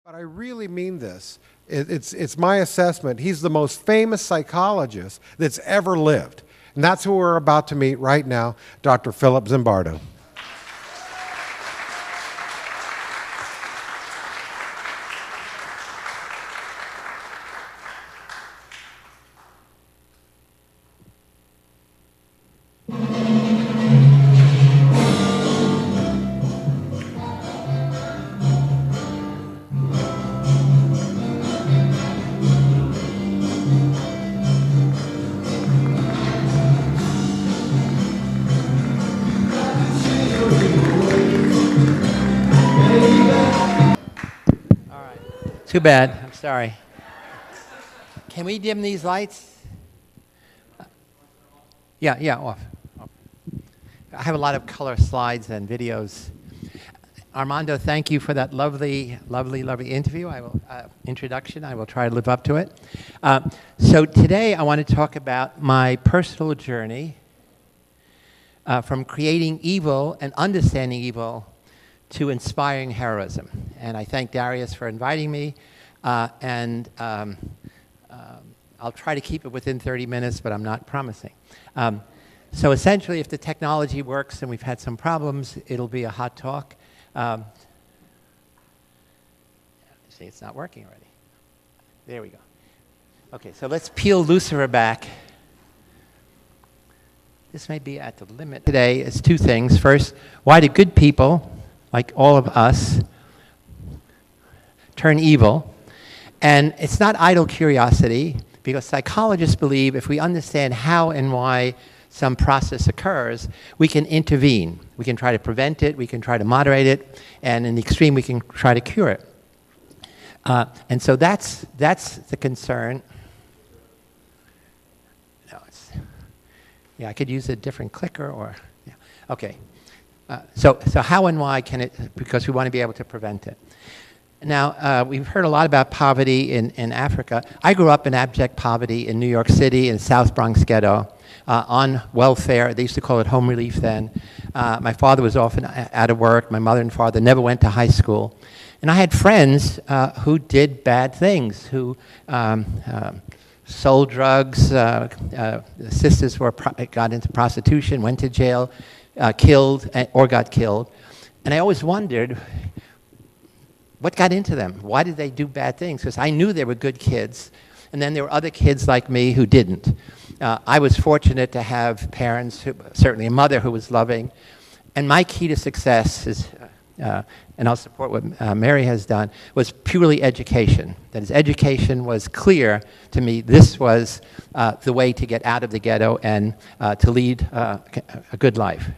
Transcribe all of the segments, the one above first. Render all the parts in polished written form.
But I really mean this. It's my assessment. He's the most famous psychologist that's ever lived. And that's who we're about to meet right now, Dr. Philip Zimbardo. Too bad. I'm sorry. Can we dim these lights? Yeah, off. I have a lot of color slides and videos. Armando, thank you for that lovely interview. Introduction. I will try to live up to it. So today I want to talk about my personal journey from creating evil and understanding evil to inspiring heroism. And I thank Darius for inviting me. I'll try to keep it within 30 minutes, but I'm not promising. So essentially, if the technology works and we've had some problems, it'll be a hot talk. See, it's not working already. There we go. Okay, so let's peel Lucifer back. This may be at the limit. Today is two things. First, why do good people, like all of us, turn evil? And it's not idle curiosity, because psychologists believe if we understand how and why some process occurs, we can intervene. We can try to prevent it, we can try to moderate it, and in the extreme, we can try to cure it. And so that's the concern. No, yeah, I could use a different clicker or, yeah, okay. So how and why can it, because we want to be able to prevent it. Now, we've heard a lot about poverty in Africa. I grew up in abject poverty in New York City in South Bronx ghetto on welfare. They used to call it home relief then. My father was often out of work. My mother and father never went to high school. And I had friends who did bad things, who sold drugs, sisters got into prostitution, went to jail, killed, or got killed. And I always wondered, what got into them? Why did they do bad things? Because I knew they were good kids, and then there were other kids like me who didn't. I was fortunate to have parents, certainly a mother who was loving, and my key to success is, and I'll support what Mary has done, was purely education. That is, education was clear to me. This was the way to get out of the ghetto and to lead a good life.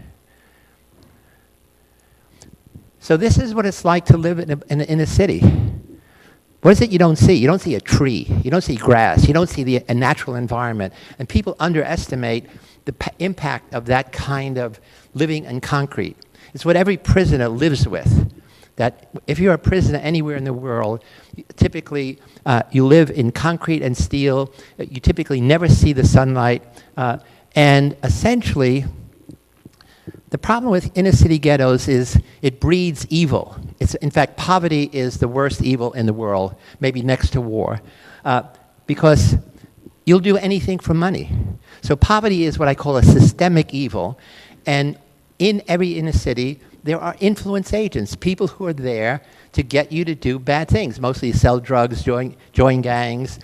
So this is what it's like to live in a city. What is it you don't see? You don't see a tree. You don't see grass. You don't see a natural environment. And people underestimate the impact of that kind of living in concrete. It's what every prisoner lives with. That if you're a prisoner anywhere in the world, typically you live in concrete and steel. You typically never see the sunlight. And essentially, the problem with inner city ghettos is it breeds evil. In fact, poverty is the worst evil in the world, maybe next to war, because you'll do anything for money. So poverty is what I call a systemic evil, and in every inner city, there are influence agents, people who are there to get you to do bad things, mostly sell drugs, join gangs,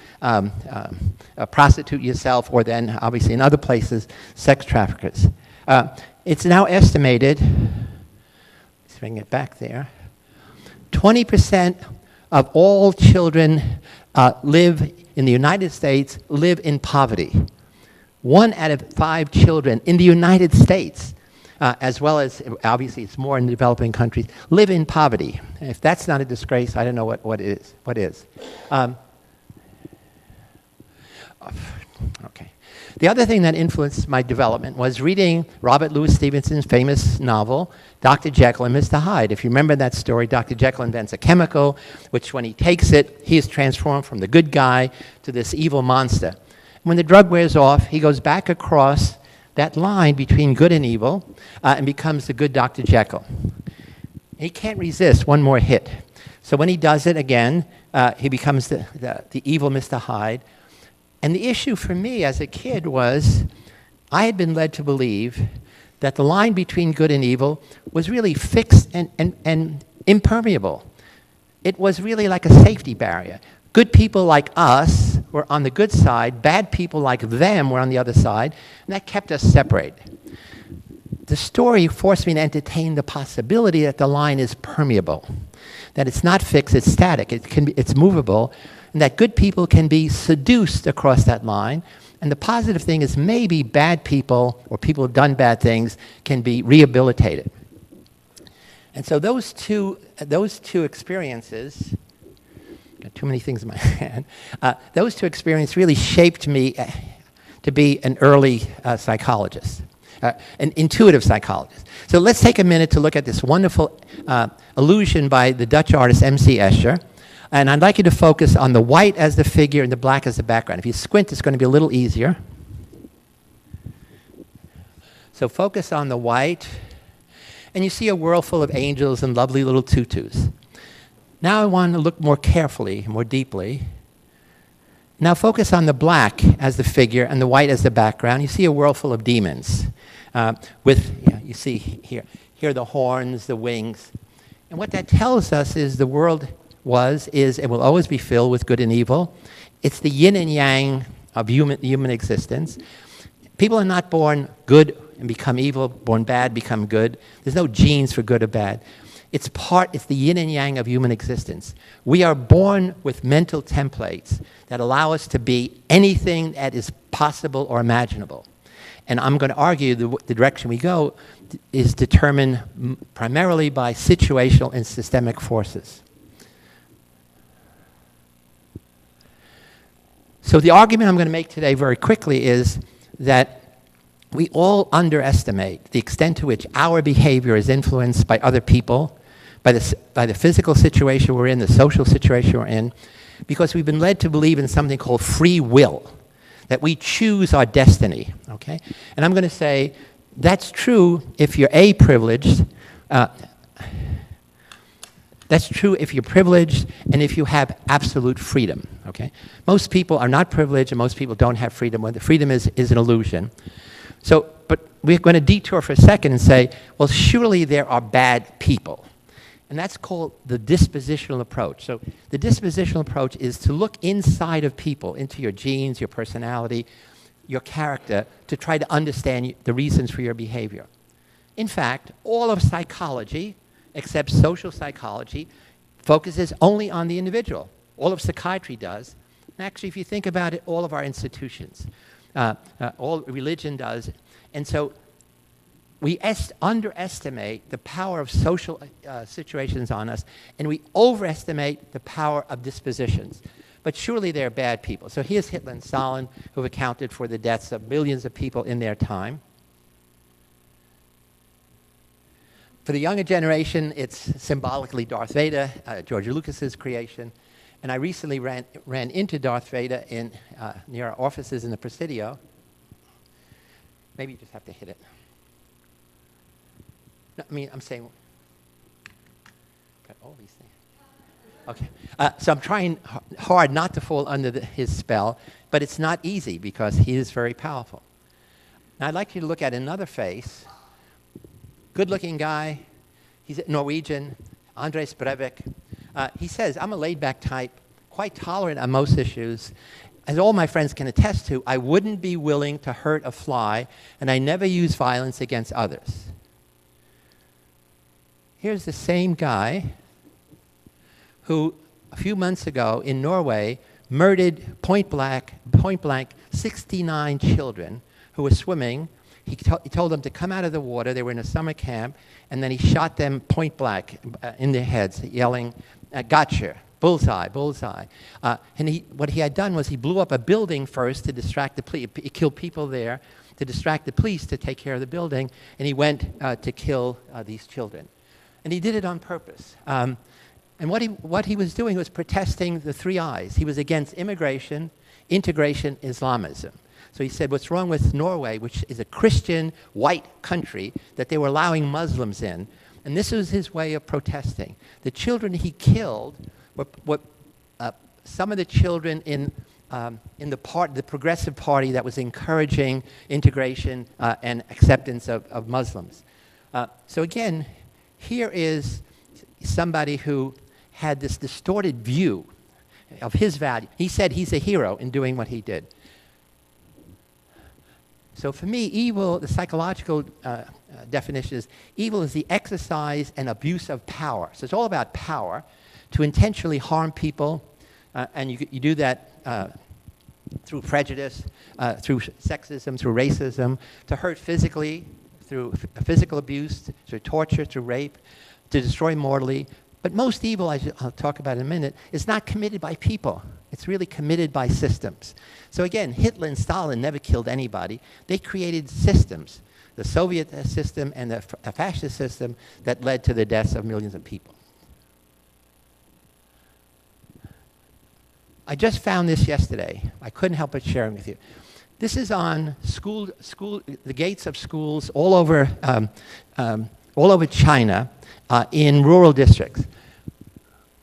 prostitute yourself, or then, obviously in other places, sex traffickers. It's now estimated, let's bring it back there, 20% of all children live in the United States live in poverty. 1 out of 5 children in the United States, as well as, obviously it's more in the developing countries, live in poverty. And if that's not a disgrace, I don't know what is. Okay. The other thing that influenced my development was reading Robert Louis Stevenson's famous novel, Dr. Jekyll and Mr. Hyde. If you remember that story, Dr. Jekyll invents a chemical, which when he takes it, he is transformed from the good guy to this evil monster. When the drug wears off, he goes back across that line between good and evil and becomes the good Dr. Jekyll. He can't resist one more hit. So when he does it again, he becomes the evil Mr. Hyde. And the issue for me as a kid was I had been led to believe that the line between good and evil was really fixed and impermeable. It was really like a safety barrier. Good people like us were on the good side, bad people like them were on the other side, and that kept us separate. The story forced me to entertain the possibility that the line is permeable, that it's not fixed, it's static, it's movable, and that good people can be seduced across that line. And the positive thing is maybe bad people or people who've done bad things can be rehabilitated. And so those two experiences, got too many things in my hand, those two experiences really shaped me to be an early psychologist, an intuitive psychologist. So let's take a minute to look at this wonderful illusion by the Dutch artist M.C. Escher. And I'd like you to focus on the white as the figure and the black as the background. If you squint, it's going to be a little easier. So focus on the white, and you see a world full of angels and lovely little tutus. Now I want to look more carefully, more deeply. Now focus on the black as the figure and the white as the background. You see a world full of demons you see here the horns, the wings. And what that tells us is the world is, and will always be filled with good and evil. It's the yin and yang of human existence. People are not born good and become evil, born bad, become good. There's no genes for good or bad. It's the yin and yang of human existence. We are born with mental templates that allow us to be anything that is possible or imaginable. And I'm going to argue the direction we go is determined primarily by situational and systemic forces. So the argument I'm going to make today very quickly is that we all underestimate the extent to which our behavior is influenced by other people, by the physical situation we're in, the social situation we're in, because we've been led to believe in something called free will, that we choose our destiny, okay? And I'm going to say that's true if you're privileged. That's true if you're privileged and if you have absolute freedom, okay? Most people are not privileged and most people don't have freedom. The freedom is an illusion. So, but we're going to detour for a second and say, well, surely there are bad people. And that's called the dispositional approach. So the dispositional approach is to look inside of people, into your genes, your personality, your character, to try to understand the reasons for your behavior. In fact, all of psychology, except social psychology, focuses only on the individual. All of psychiatry does. And actually, if you think about it, all of our institutions, all religion does. And so we underestimate the power of social situations on us, and we overestimate the power of dispositions. But surely they're bad people. So here's Hitler and Stalin, who have accounted for the deaths of millions of people in their time. For the younger generation, it's symbolically Darth Vader, George Lucas's creation. And I recently ran into Darth Vader near our offices in the Presidio. Maybe you just have to hit it. No, I mean, I'm saying, got all these things. Okay, so I'm trying hard not to fall under his spell, but it's not easy because he is very powerful. Now I'd like you to look at another face. Good-looking guy. He's Norwegian, Andres Breivik. He says, I'm a laid-back type, quite tolerant on most issues. As all my friends can attest to, I wouldn't be willing to hurt a fly, and I never use violence against others. Here's the same guy who, a few months ago in Norway, murdered point blank 69 children who were swimming. He told them to come out of the water. They were in a summer camp, and then he shot them point blank in their heads, yelling, "Gotcha, bullseye, bullseye." And what he had done was he blew up a building first to distract the police. He killed people there to distract the police to take care of the building, and he went to kill these children. And he did it on purpose. And what he was doing was protesting the three I's. He was against immigration, integration, Islamism. So he said, what's wrong with Norway, which is a Christian white country, that they were allowing Muslims in. And this was his way of protesting. The children he killed were some of the children in the Progressive Party that was encouraging integration and acceptance of Muslims. So again, here is somebody who had this distorted view of his value. He said he's a hero in doing what he did. So for me, evil, the psychological definition is, evil is the exercise and abuse of power. So it's all about power to intentionally harm people, and you do that through prejudice, through sexism, through racism, to hurt physically, through physical abuse, through torture, through rape, to destroy mortally. But most evil, as I'll talk about in a minute, is not committed by people. It's really committed by systems. So again, Hitler and Stalin never killed anybody. They created systems, the Soviet system and the fascist system that led to the deaths of millions of people. I just found this yesterday. I couldn't help but sharing with you. This is on the gates of schools all over China in rural districts.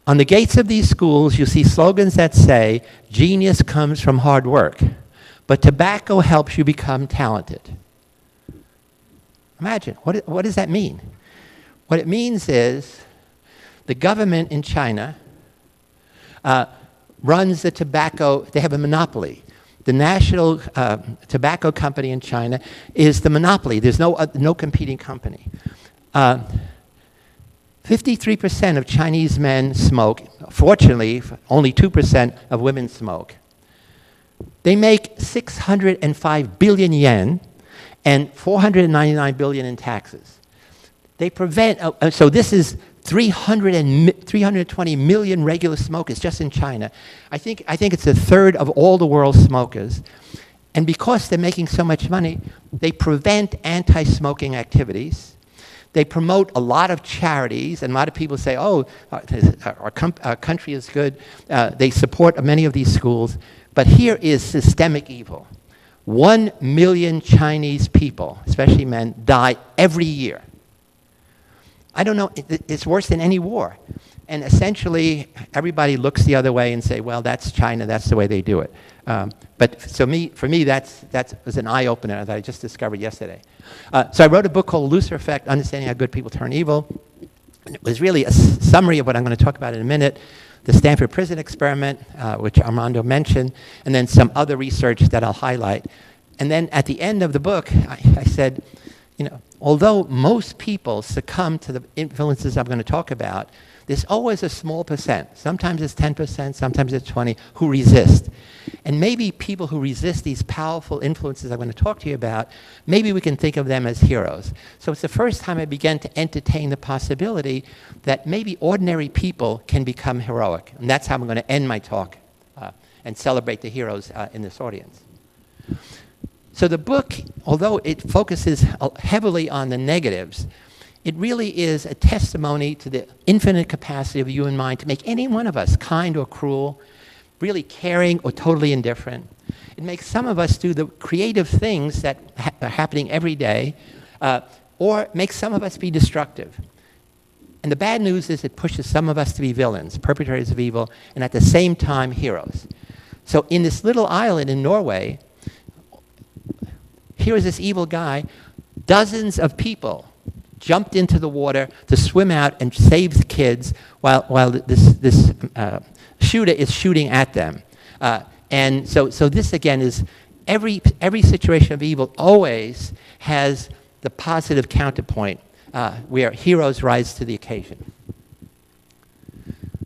On the gates of these schools, you see slogans that say, "Genius comes from hard work, but tobacco helps you become talented." Imagine, what does that mean? What it means is the government in China runs the tobacco, they have a monopoly. The national tobacco company in China is the monopoly. There's no competing company. 53% of Chinese men smoke. Fortunately, only 2% of women smoke. They make 605 billion yen and 499 billion in taxes. They prevent, so this is 320 million regular smokers just in China. I think it's a third of all the world's smokers. And because they're making so much money, they prevent anti-smoking activities. They promote a lot of charities, and a lot of people say, oh, our country is good. They support many of these schools. But here is systemic evil. 1 million Chinese people, especially men, die every year. I don't know, it's worse than any war. And essentially, everybody looks the other way and say, well, that's China, that's the way they do it. But for me, that was an eye-opener that I just discovered yesterday. So I wrote a book called Lucifer Effect, Understanding How Good People Turn Evil. And it was really a summary of what I'm going to talk about in a minute. The Stanford Prison Experiment, which Armando mentioned, and then some other research that I'll highlight. And then at the end of the book, I said, you know, although most people succumb to the influences I'm going to talk about, there's always a small percent, sometimes it's 10%, sometimes it's 20%, who resist. And maybe people who resist these powerful influences I'm going to talk to you about, maybe we can think of them as heroes. So it's the first time I began to entertain the possibility that maybe ordinary people can become heroic. And that's how I'm going to end my talk and celebrate the heroes in this audience. So the book, although it focuses heavily on the negatives, it really is a testimony to the infinite capacity of the human mind to make any one of us kind or cruel, really caring or totally indifferent. It makes some of us do the creative things that are happening every day, or makes some of us be destructive. And the bad news is it pushes some of us to be villains, perpetrators of evil, and at the same time, heroes. So in this little island in Norway, here is this evil guy, dozens of people jumped into the water to swim out and save the kids while this shooter is shooting at them. And so this again is every situation of evil always has the positive counterpoint where heroes rise to the occasion.